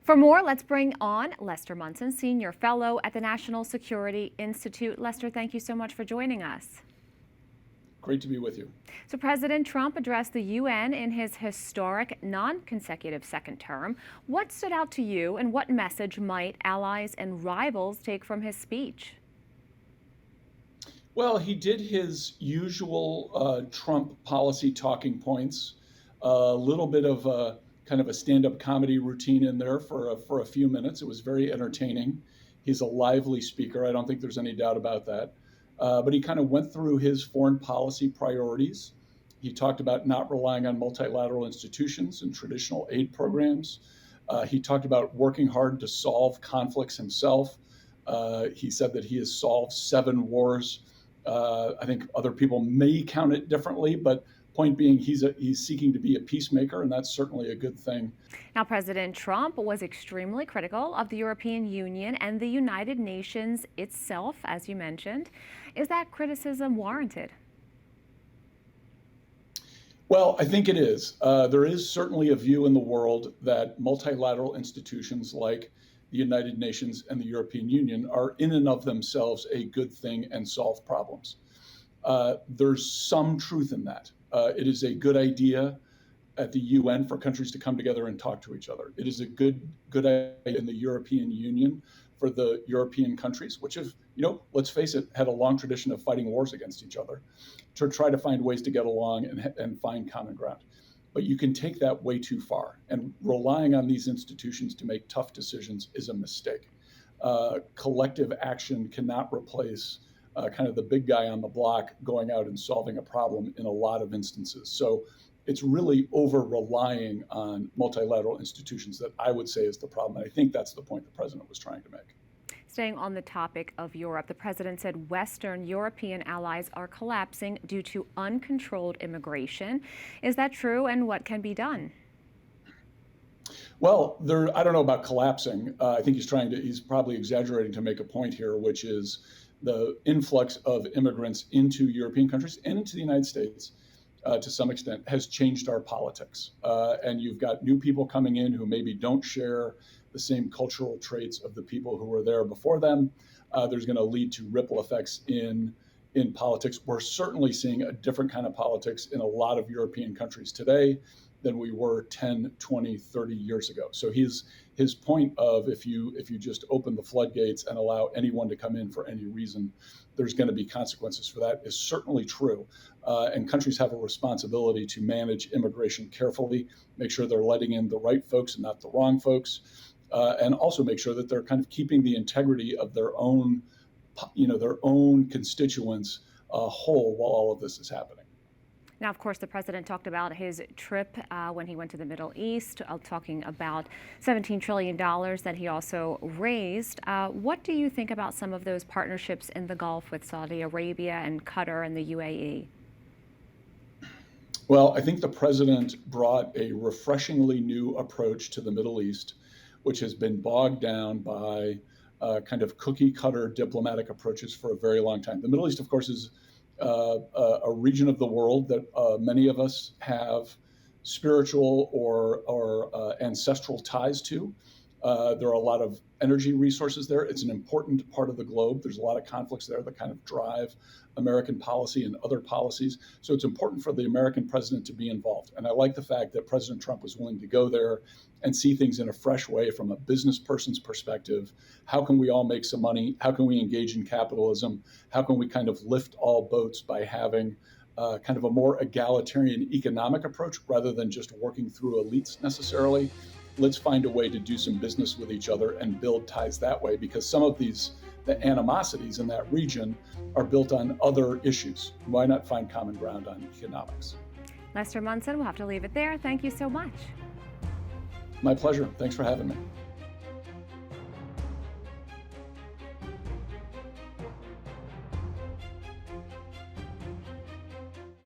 For more, let's bring on Lester Munson, Senior Fellow at the National Security Institute. Lester, thank you so much for joining us. Great to be with you. So President Trump addressed the UN in his historic non-consecutive second term. What stood out to you, and what message might allies and rivals take from his speech? Well, he did his usual Trump policy talking points, a little bit of a kind of a stand-up comedy routine in there for a few minutes. It was very entertaining. He's a lively speaker. I don't think there's any doubt about that. But he kind of went through his foreign policy priorities. He talked about not relying on multilateral institutions and traditional aid programs. He talked about working hard to solve conflicts himself. He said that he has solved 7 wars. I think other people may count it differently, but point being, he's seeking to be a peacemaker, and that's certainly a good thing. Now, President Trump was extremely critical of the European Union and the United Nations itself, as you mentioned. Is that criticism warranted? Well, I think it is. There is certainly a view in the world that multilateral institutions like the United Nations and the European Union are in and of themselves a good thing and solve problems. There's some truth in that. It is a good idea at the UN for countries to come together and talk to each other. It is a good idea in the European Union for the European countries, which have, let's face it, had a long tradition of fighting wars against each other, to try to find ways to get along and find common ground. But you can take that way too far, and relying on these institutions to make tough decisions is a mistake. Collective action cannot replace kind of the big guy on the block going out and solving a problem in a lot of instances. So it's really over-relying on multilateral institutions that I would say is the problem. And I think that's the point the president was trying to make. Staying on the topic of Europe, the president said Western European allies are collapsing due to uncontrolled immigration. Is that true, and what can be done? Well, I don't know about collapsing. I think he's probably exaggerating to make a point here, which is the influx of immigrants into European countries and into the United States to some extent has changed our politics. And you've got new people coming in who maybe don't share the same cultural traits of the people who were there before them. There's going to lead to ripple effects in politics. We're certainly seeing a different kind of politics in a lot of European countries today than we were 10, 20, 30 years ago. So his point of if you just open the floodgates and allow anyone to come in for any reason, there's going to be consequences for that is certainly true. And countries have a responsibility to manage immigration carefully, make sure they're letting in the right folks and not the wrong folks, and also make sure that they're kind of keeping the integrity of their own constituents whole while all of this is happening. Now, of course, the president talked about his trip when he went to the Middle East, talking about $17 trillion that he also raised. What do you think about some of those partnerships in the Gulf with Saudi Arabia and Qatar and the UAE? Well, I think the president brought a refreshingly new approach to the Middle East, which has been bogged down by kind of cookie cutter diplomatic approaches for a very long time. The Middle East, of course, is a region of the world that many of us have spiritual or ancestral ties to. There are a lot of energy resources there. It's an important part of the globe. There's a lot of conflicts there that kind of drive American policy and other policies. So it's important for the American president to be involved. And I like the fact that President Trump was willing to go there and see things in a fresh way from a business person's perspective. How can we all make some money? How can we engage in capitalism? How can we kind of lift all boats by having kind of a more egalitarian economic approach rather than just working through elites necessarily? Let's find a way to do some business with each other and build ties that way, because some of the animosities in that region are built on other issues. Why not find common ground on economics? Lester Munson, we'll have to leave it there. Thank you so much. My pleasure. Thanks for having me.